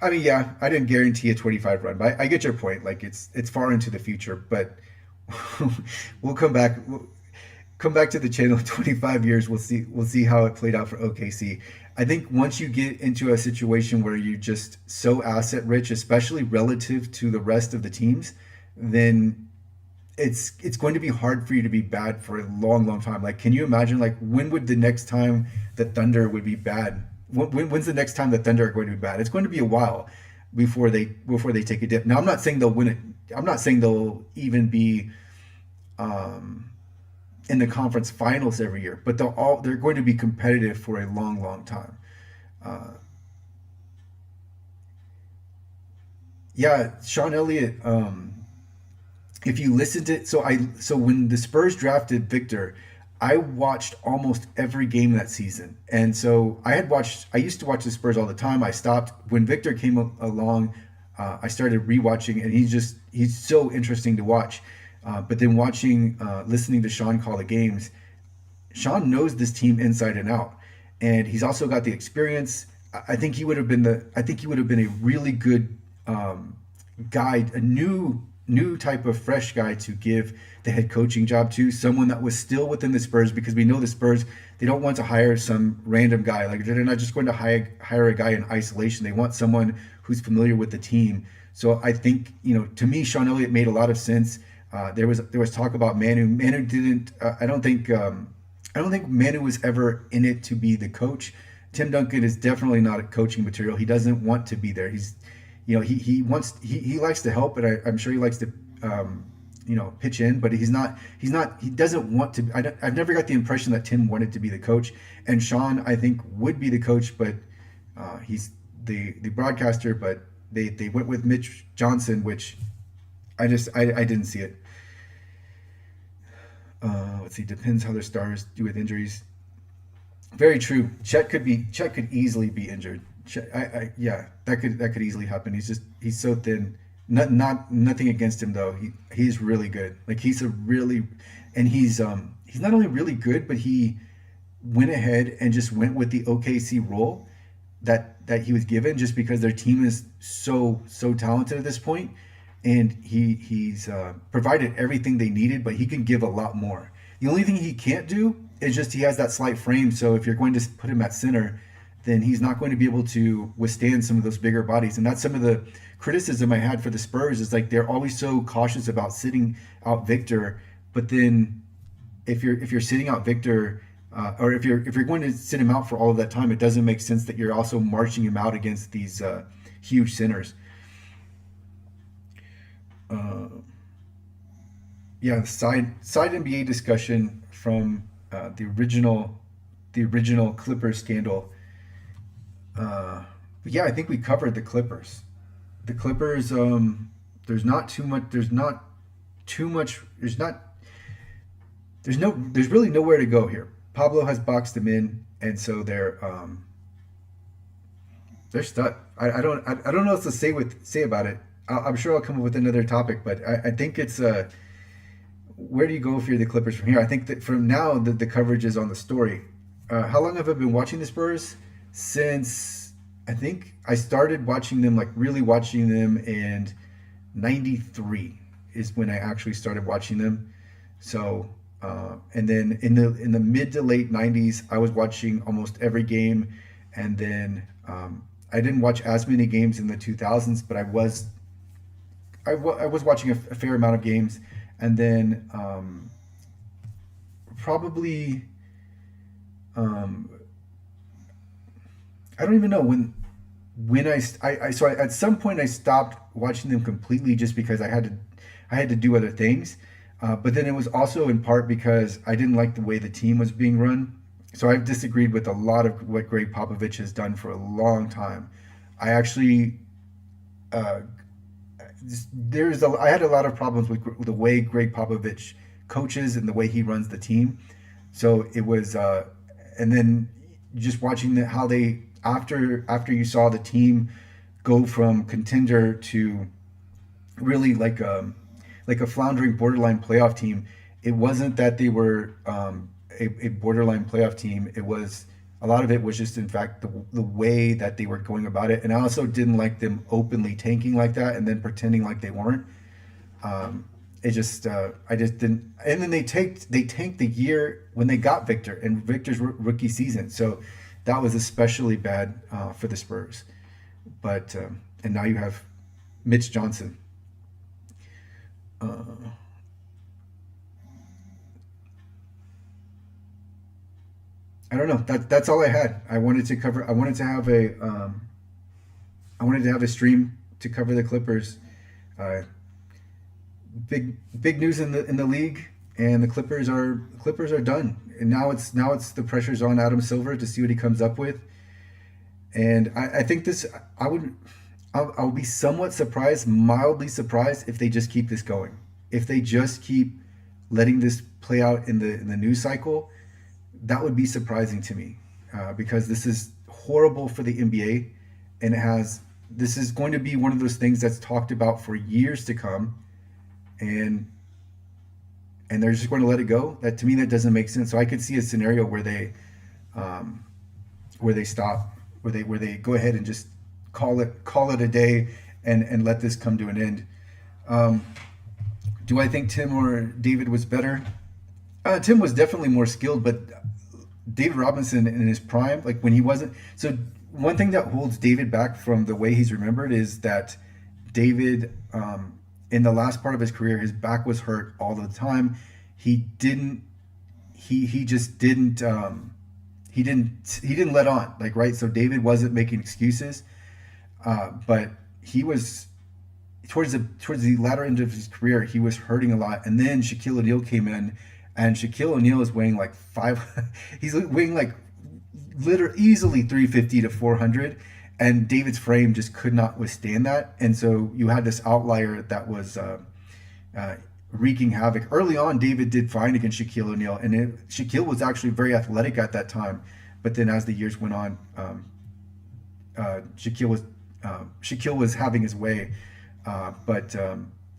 I mean, yeah, I didn't guarantee a 25 run, but I get your point. Like it's far into the future, but we'll come back. We'll come back to the channel in 25 years. We'll see how it played out for OKC. I think once you get into a situation where you're just so asset rich, especially relative to the rest of the teams, then it's going to be hard for you to be bad for a long, long time. Like, can you imagine, like, when would the next time the Thunder would be bad? When's the next time the Thunder are going to be bad? It's going to be a while before they take a dip. Now, I'm not saying they'll win it. I'm not saying they'll even be um, in the conference finals every year, but they're going to be competitive for a long, long time. Uh, yeah, Sean Elliott. If you listen to so when the Spurs drafted Victor, I watched almost every game that season, and so I used to watch the Spurs all the time. I stopped when Victor came along. I started rewatching, and he's so interesting to watch. But then listening to Sean call the games, Sean knows this team inside and out, and he's also got the experience. I think he would have been a really good guide, a new type of fresh guy to give the head coaching job to, someone that was still within the Spurs, because we know the Spurs, they don't want to hire some random guy. Like, they're not just going to hire a guy in isolation. They want someone who's familiar with the team. So I think, to me, Sean Elliott made a lot of sense. There was talk about Manu. Manu didn't. I don't think Manu was ever in it to be the coach. Tim Duncan is definitely not a coaching material. He doesn't want to be there. He likes to help, but I'm sure he likes to pitch in, but he doesn't want to. I've never got the impression that Tim wanted to be the coach, and Sean, I think, would be the coach, but he's the broadcaster. But they went with Mitch Johnson, which I didn't see it. Let's see. Depends how their stars do with injuries. Very true. Chet could easily be injured. Yeah, that could easily happen. He's so thin. Nothing against him though. He's really good. Like, he's not only really good, but he went ahead and just went with the OKC role that he was given, just because their team is so talented at this point, and he's provided everything they needed, but he can give a lot more. The only thing he can't do is just he has that slight frame. So if you're going to put him at center, then he's not going to be able to withstand some of those bigger bodies. And that's some of the criticism I had for the Spurs, is like they're always so cautious about sitting out Victor. But then if you're sitting out Victor, or if you're going to sit him out for all of that time, it doesn't make sense that you're also marching him out against these huge centers. Uh, yeah, side NBA discussion from the original Clippers scandal. But yeah, I think we covered the Clippers. The Clippers, there's not too much. There's not too much. There's really nowhere to go here. Pablo has boxed them in, and so they're stuck. I don't know what to say about it. I'm sure I'll come up with another topic, but I think it's where do you go if you're the Clippers from here? I think that from now the coverage is on the story. How long have I been watching the Spurs? Since I think I started watching them, like really watching them in '93 is when I actually started watching them. So and then in the mid to late '90s, I was watching almost every game, and then I didn't watch as many games in the 2000s, but I was watching a fair amount of games, and then probably um, I don't even know when at some point I stopped watching them completely just because I had to do other things. But then it was also in part because I didn't like the way the team was being run. So I've disagreed with a lot of what Greg Popovich has done for a long time. I actually uh, I had a lot of problems with the way Greg Popovich coaches and the way he runs the team. So it was, and then just watching how they after you saw the team go from contender to really like a floundering borderline playoff team. It wasn't that they were a borderline playoff team. It was a lot of it was just in fact the way that they were going about it, and I also didn't like them openly tanking like that and then pretending like they weren't. Um, it just I just didn't. And then they tanked the year when they got Victor and Victor's rookie season, so that was especially bad for the Spurs. But and now you have Mitch Johnson. Uh, I don't know. That's all I had. I wanted to cover. I wanted to have a stream to cover the Clippers. Uh, big news in the league, and the Clippers are done. And now it's the pressure's on Adam Silver to see what he comes up with. And I think this I would I'll be somewhat surprised, mildly surprised if they just keep this going. If they just keep letting this play out in the news cycle, that would be surprising to me because this is horrible for the NBA, and this is going to be one of those things that's talked about for years to come, and they're just going to let it go. That to me that doesn't make sense. So I could see a scenario um, where they stop, where they go ahead and just call it a day and let this come to an end. Um, do I think Tim or David was better? Tim was definitely more skilled, but David Robinson in his prime, like when he wasn't. So one thing that holds David back from the way he's remembered is that David, in the last part of his career, his back was hurt all the time. He didn't. He just didn't. He didn't let on, like, right. So David wasn't making excuses, but he was towards the latter end of his career. He was hurting a lot, and then Shaquille O'Neal came in, and Shaquille O'Neal is weighing like five. He's weighing like literally easily 350 to 400, and David's frame just could not withstand that, and so you had this outlier that was uh, wreaking havoc. Early on, David did fine against Shaquille O'Neal, and Shaquille was actually very athletic at that time. But then as the years went on, Shaquille was having his way. But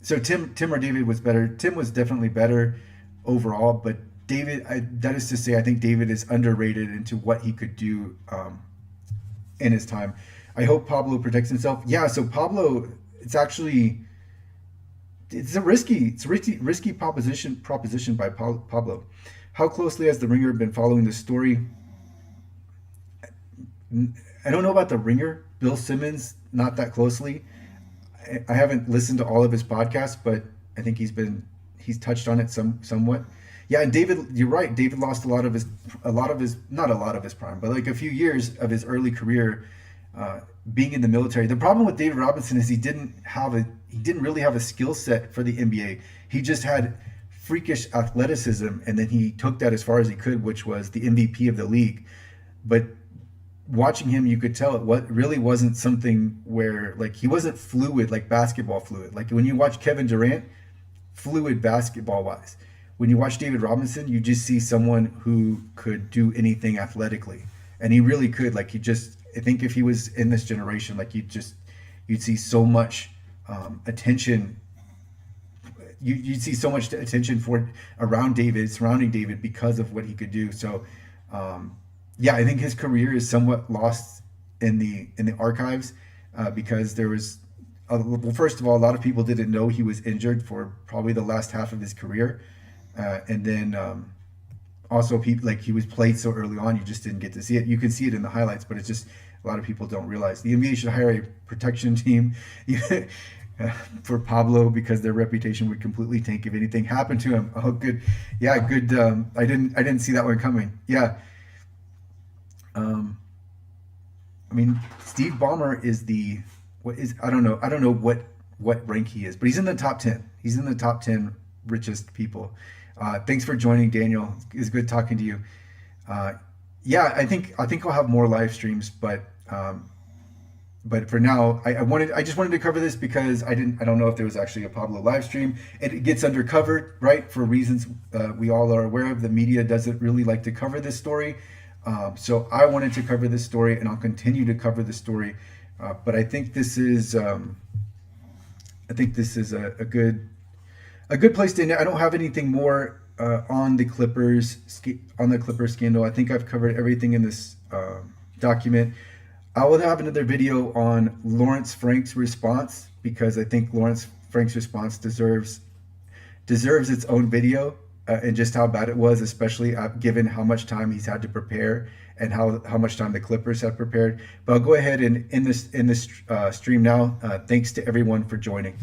so Tim or David was better. Tim was definitely better overall, but that is to say, I think David is underrated into what he could do in his time. I hope Pablo protects himself. Yeah, so Pablo, it's a risky proposition by Pablo. How closely has the Ringer been following this story? I don't know about the Ringer. Bill Simmons, not that closely. I haven't listened to all of his podcasts, but I think he's touched on it somewhat. Yeah, and David, you're right. David lost not a lot of his prime, but like a few years of his early career being in the military. The problem with David Robinson is he didn't really have a skill set for the NBA. He just had freakish athleticism, and then he took that as far as he could, which was the MVP of the league. But watching him, you could tell it really wasn't something where, like, he wasn't fluid, like basketball fluid. Like when you watch Kevin Durant, fluid basketball wise. When you watch David Robinson, you just see someone who could do anything athletically, and he really could. Like, I think if he was in this generation, like you'd see so much attention. You'd see so much attention surrounding David because of what he could do. So, yeah, I think his career is somewhat lost in the archives because there was, well, first of all, a lot of people didn't know he was injured for probably the last half of his career, and then also people, like, he was played so early on, you just didn't get to see it. You could see it in the highlights, but it's just a lot of people don't realize. The NBA should hire a protection team for Pablo, because their reputation would completely tank if anything happened to him. Oh, good. Yeah, good. I didn't see that one coming. Yeah. I mean, Steve Ballmer is I don't know what rank he is, but he's in the top 10. He's in the top 10 richest people. Thanks for joining, Daniel. It's good talking to you. Yeah, I think I'll have more live streams, but for now, I just wanted to cover this because I don't know if there was actually a Pablo live stream. It gets undercovered, right, for reasons we all are aware of. The media doesn't really like to cover this story, so I wanted to cover this story, and I'll continue to cover this story. But I think this is a good place to end. I don't have anything more on the Clippers scandal. I think I've covered everything in this document. I will have another video on Lawrence Frank's response, because I think Lawrence Frank's response deserves its own video, and just how bad it was, especially given how much time he's had to prepare and how much time the Clippers have prepared. But I'll go ahead and end this stream now. Thanks to everyone for joining.